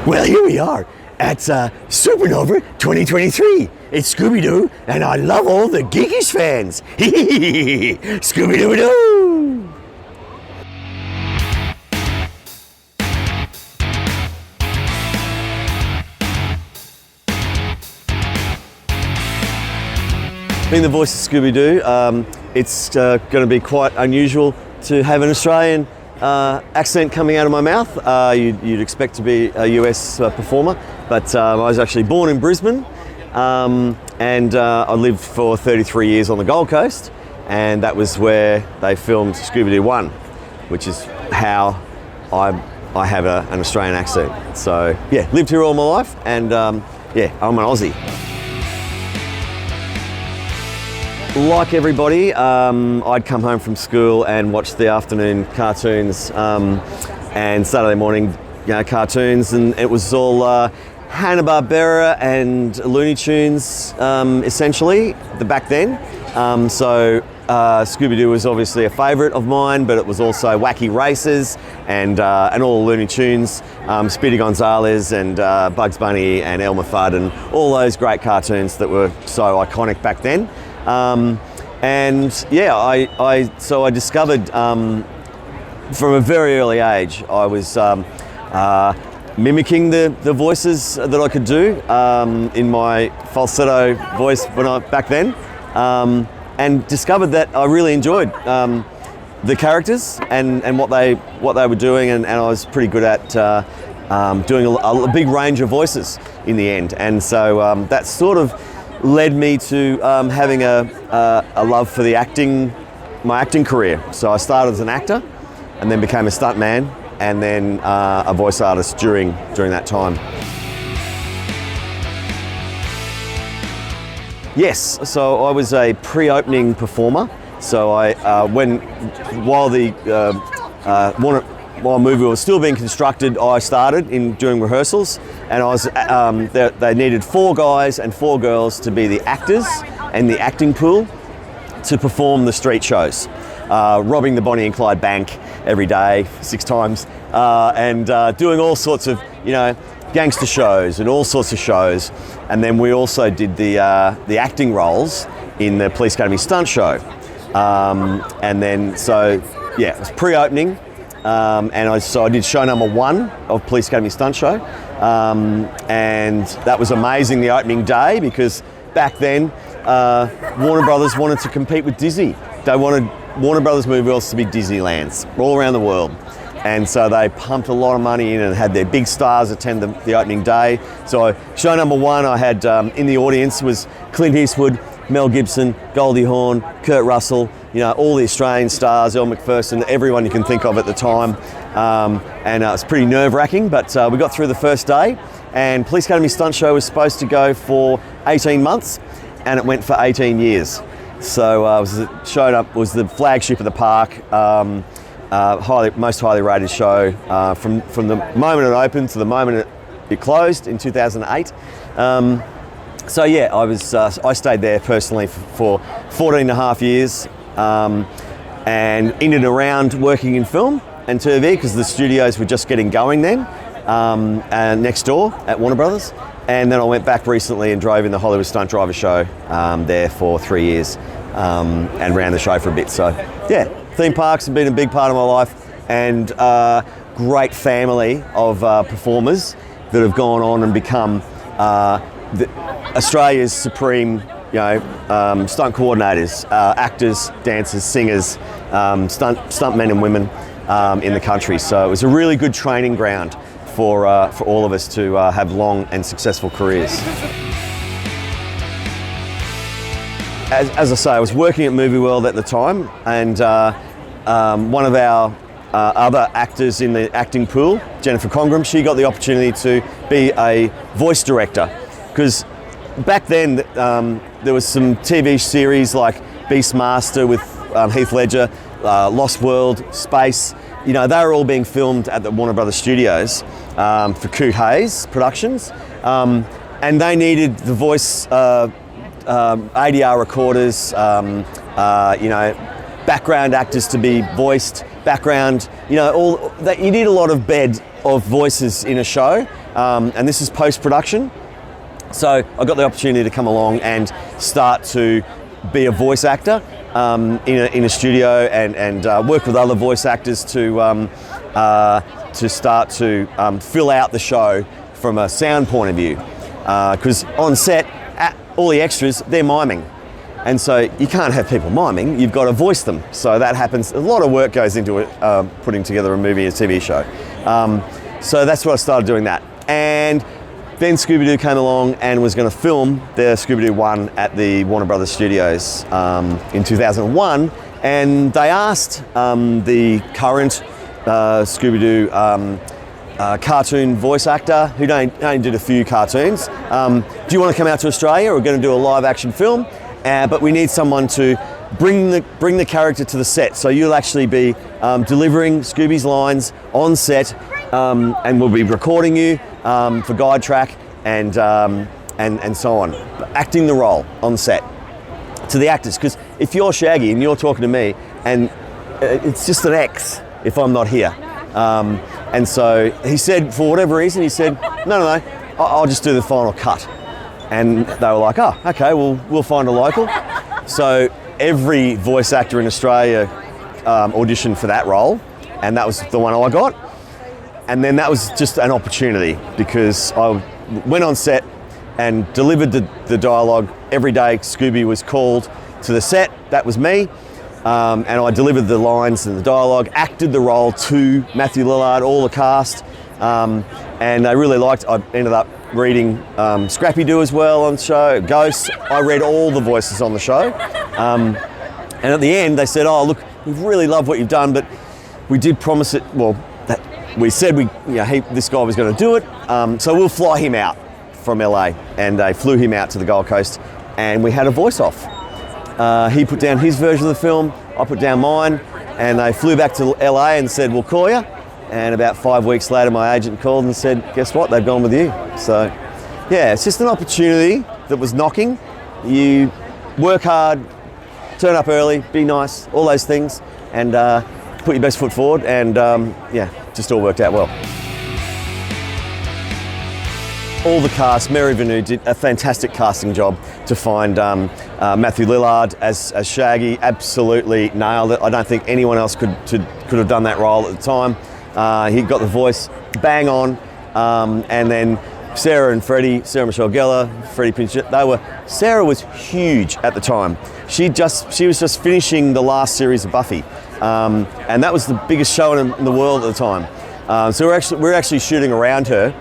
Well, here we are at Supanova 2023. It's Scooby-Doo, and I love all the geekish fans. Scooby-Doo-Doo! Being the voice of Scooby-Doo, it's going to be quite unusual to have an Australian accent coming out of my mouth. You'd expect to be a US performer, but I was actually born in Brisbane, and I lived for 33 years on the Gold Coast, and that was where they filmed Scooby-Doo 1, which is how I have an Australian accent. So yeah, lived here all my life, and yeah, I'm an Aussie. Like everybody, I'd come home from school and watch the afternoon cartoons and Saturday morning cartoons, and it was all Hanna-Barbera and Looney Tunes essentially back then. So Scooby-Doo was obviously a favourite of mine, but it was also Wacky Races and all Looney Tunes, Speedy Gonzales and Bugs Bunny and Elmer Fudd and all those great cartoons that were so iconic back then. And yeah, I discovered from a very early age I was mimicking the voices that I could do in my falsetto voice back then, and discovered that I really enjoyed the characters and what they were doing, and I was pretty good at doing a big range of voices in the end, and so that sort of led me to having a love for my acting career. So I started as an actor, and then became a stuntman, and then a voice artist during that time. Yes, so I was a pre-opening performer. So while a movie was still being constructed, I started doing rehearsals, and I was they needed 4 guys and 4 girls to be the actors and the acting pool to perform the street shows, robbing the Bonnie and Clyde Bank every day 6 times, and doing all sorts of gangster shows and all sorts of shows. And then we also did the acting roles in the Police Academy stunt show, and then so yeah, it was pre-opening. And I did show number 1 of Police Academy Stunt Show, and that was amazing the opening day, because back then Warner Brothers wanted to compete with Disney. They wanted Warner Brothers movie worlds to be Disneylands all around the world, and so they pumped a lot of money in and had their big stars attend the opening day. So show number 1, I had in the audience was Clint Eastwood, Mel Gibson, Goldie Hawn, Kurt Russell, all the Australian stars, Elle Macpherson, everyone you can think of at the time. And it was pretty nerve-wracking, but we got through the first day, and Police Academy Stunt Show was supposed to go for 18 months, and it went for 18 years. So was the flagship of the park, most highly rated show from the moment it opened to the moment it closed in 2008. So yeah, I stayed there personally for 14 and a half years, and in and around working in film and TV, because the studios were just getting going then, and next door at Warner Brothers. And then I went back recently and drove in the Hollywood Stunt Driver show there for 3 years, and ran the show for a bit. So yeah, theme parks have been a big part of my life, and great family of performers that have gone on and become Australia's supreme, stunt coordinators, actors, dancers, singers, stuntmen and women in the country. So it was a really good training ground for all of us to have long and successful careers. As I say, I was working at Movie World at the time, and one of our other actors in the acting pool, Jennifer Congram, she got the opportunity to be a voice director, because back then there was some TV series like Beastmaster with Heath Ledger, Lost World, Space. They were all being filmed at the Warner Brothers Studios for Coot Hayes Productions, and they needed the voice ADR recorders, background actors to be voiced, background, you need a lot of bed of voices in a show, and this is post-production. So I got the opportunity to come along and start to be a voice actor in a studio and work with other voice actors to start to fill out the show from a sound point of view. Because on set, all the extras, they're miming. And so you can't have people miming, you've got to voice them. So that happens, a lot of work goes into it, putting together a movie, a TV show. So that's what I started doing that. And then Scooby-Doo came along and was going to film the Scooby-Doo 1 at the Warner Brothers Studios in 2001. And they asked the current Scooby-Doo cartoon voice actor, who only did a few cartoons, do you want to come out to Australia? We're going to do a live action film, but we need someone to bring the character to the set. So you'll actually be delivering Scooby's lines on set, and we'll be recording you for guide track and so on, acting the role on set to the actors. Because if you're Shaggy and you're talking to me, and it's just an X if I'm not here. And so he said, for whatever reason, he said, no, I'll just do the final cut. And they were like, oh, okay, well, we'll find a local. So every voice actor in Australia auditioned for that role, and that was the one I got. And then that was just an opportunity, because I went on set and delivered the dialogue. Every day Scooby was called to the set, that was me. And I delivered the lines and the dialogue, acted the role to Matthew Lillard, all the cast, and I really liked. I ended up reading Scooby-Doo as well on the show, Ghosts. I read all the voices on the show, and at the end they said, "Oh, look, we really love what you've done, but we did promise it. Well, we said this guy was going to do it, so we'll fly him out from LA," and they flew him out to the Gold Coast, and we had a voice-off. He put down his version of the film, I put down mine, and they flew back to LA and said, we'll call you. And about 5 weeks later, my agent called and said, guess what, they've gone with you. So, yeah, it's just an opportunity that was knocking. You work hard, turn up early, be nice, all those things, and put your best foot forward, and just all worked out well. All the cast, Mary Vanu did a fantastic casting job to find Matthew Lillard as Shaggy. Absolutely nailed it. I don't think anyone else could have done that role at the time. He got the voice bang on, and then Sarah and Freddie, Sarah Michelle Gellar, Freddie Pinchot, Sarah was huge at the time. She was just finishing the last series of Buffy, and that was the biggest show in the world at the time. So we're actually shooting around her.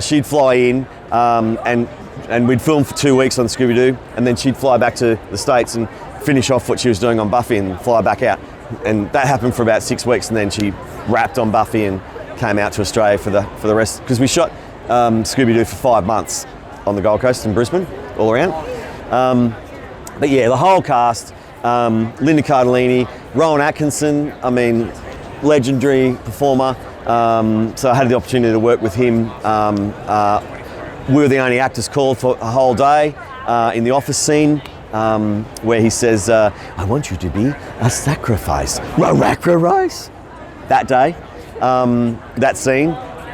She'd fly in and we'd film for 2 weeks on Scooby-Doo, and then she'd fly back to the States and finish off what she was doing on Buffy and fly back out. And that happened for about 6 weeks, and then she wrapped on Buffy and came out to Australia for the rest, because we shot Scooby-Doo for 5 months on the Gold Coast in Brisbane, all around. But yeah, the whole cast, Linda Cardellini, Rowan Atkinson, legendary performer. So I had the opportunity to work with him. We were the only actors called for a whole day in the office scene, where he says, I want you to be a sacrifice. Rice. That day, that scene.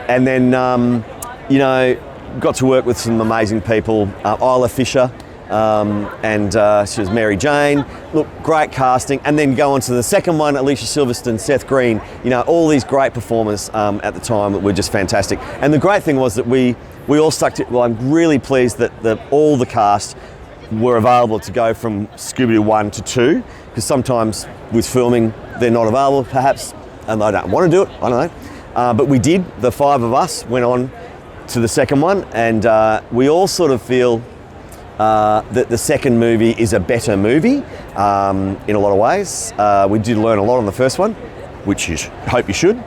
And then, got to work with some amazing people. Isla Fisher, and she was Mary Jane. Look, great casting. And then go on to the second one, Alicia Silverstone, Seth Green, all these great performers at the time that were just fantastic. And the great thing was that we all stuck to, well, I'm really pleased that all the cast were available to go from Scooby-Doo 1 to 2, because sometimes with filming they're not available perhaps, and they don't want to do it, I don't know. But we did, the 5 of us went on to the second one, and we all sort of feel that the second movie is a better movie in a lot of ways. We did learn a lot on the first one, which you hope you should.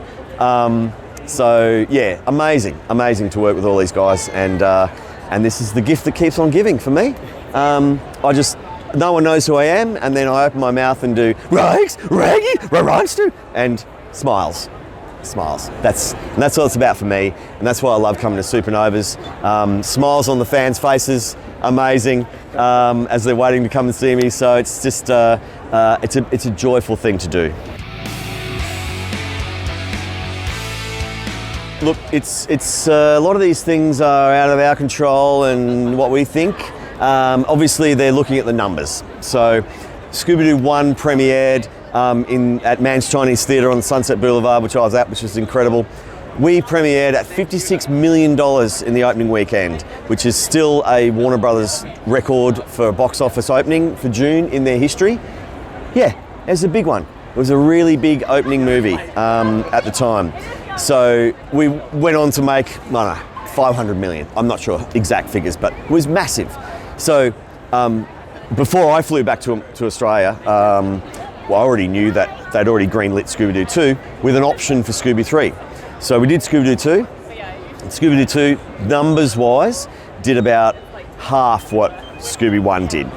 So yeah, amazing to work with all these guys, and this is the gift that keeps on giving for me. No one knows who I am, and then I open my mouth and do Rags, Raggy, Rarunster, and smiles. That's what it's about for me, and that's why I love coming to Supanovas. Smiles on the fans' faces, amazing, as they're waiting to come and see me. So it's just it's a joyful thing to do. Look, it's a lot of these things are out of our control and what we think. Obviously, they're looking at the numbers. So, Scooby-Doo 1 premiered at Mann's Chinese Theatre on Sunset Boulevard, which I was at, which was incredible. We premiered at $56 million in the opening weekend, which is still a Warner Brothers record for a box office opening for June in their history. Yeah, it was a big one. It was a really big opening movie at the time. So we went on to make, I don't know, 500 million. I'm not sure exact figures, but it was massive. So before I flew back to Australia, I already knew that they'd already greenlit Scooby-Doo 2 with an option for Scooby 3. So we did Scooby-Doo 2. And Scooby-Doo 2, numbers-wise, did about half what Scooby 1 did.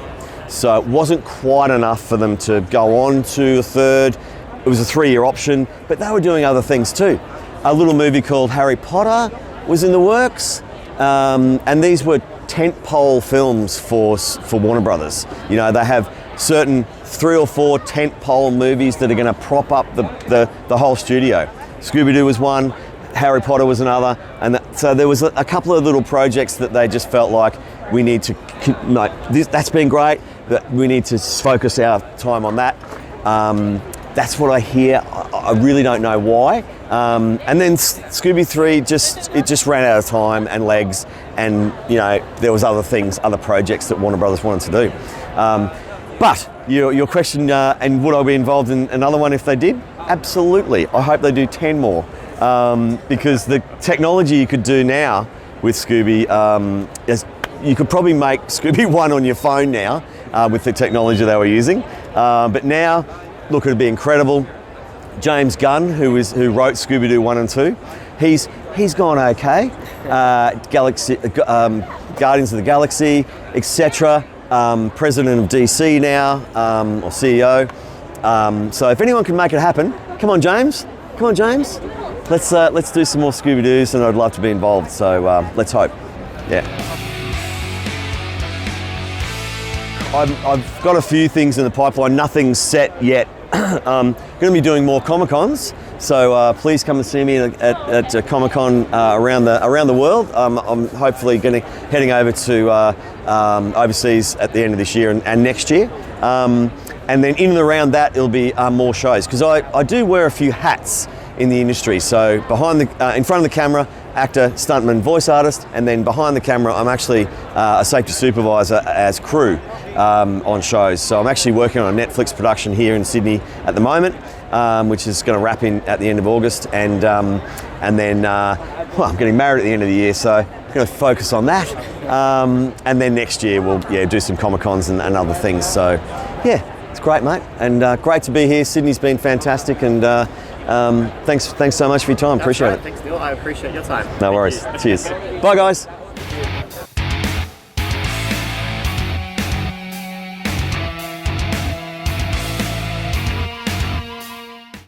So it wasn't quite enough for them to go on to a third. It was a 3-year option, but they were doing other things too. A little movie called Harry Potter was in the works, and these were tentpole films for Warner Brothers. You know, they have certain 3 or 4 tentpole movies that are going to prop up the whole studio. Scooby-Doo was one, Harry Potter was another, and so there was a couple of little projects that they just felt like we need to, that's been great, but we need to focus our time on that. That's what I hear. I really don't know why. And then Scooby 3 just ran out of time and legs, and you know there was other things, other projects that Warner Brothers wanted to do. But your question, and would I be involved in another one if they did? Absolutely. I hope they do 10 more, because the technology you could do now with Scooby is you could probably make Scooby 1 on your phone now with the technology they were using. But now, look, it'd be incredible. James Gunn, who wrote Scooby-Doo 1 and 2, he's gone okay. Guardians of the Galaxy, etc. President of DC now, or CEO. So if anyone can make it happen, come on, James. Come on, James. Let's do some more Scooby-Doos, and I'd love to be involved. So let's hope. Yeah. I've got a few things in the pipeline. Nothing's set yet. I'm going to be doing more Comic-Cons, so please come and see me at Comic-Con around the world. I'm hopefully heading over to overseas at the end of this year and next year. And then in and around that, it'll be more shows, because I do wear a few hats in the industry. So in front of the camera, actor, stuntman, voice artist, and then behind the camera, I'm actually a safety supervisor as crew on shows. So I'm actually working on a Netflix production here in Sydney at the moment, which is going to wrap in at the end of August, and then I'm getting married at the end of the year, so I'm going to focus on that. And then next year we'll do some Comic-Cons and other things. So yeah, it's great, mate, and great to be here. Sydney's been fantastic, and thanks so much for your time. Appreciate it. Thanks, Neil. I appreciate your time. No worries. Cheers. Bye, guys.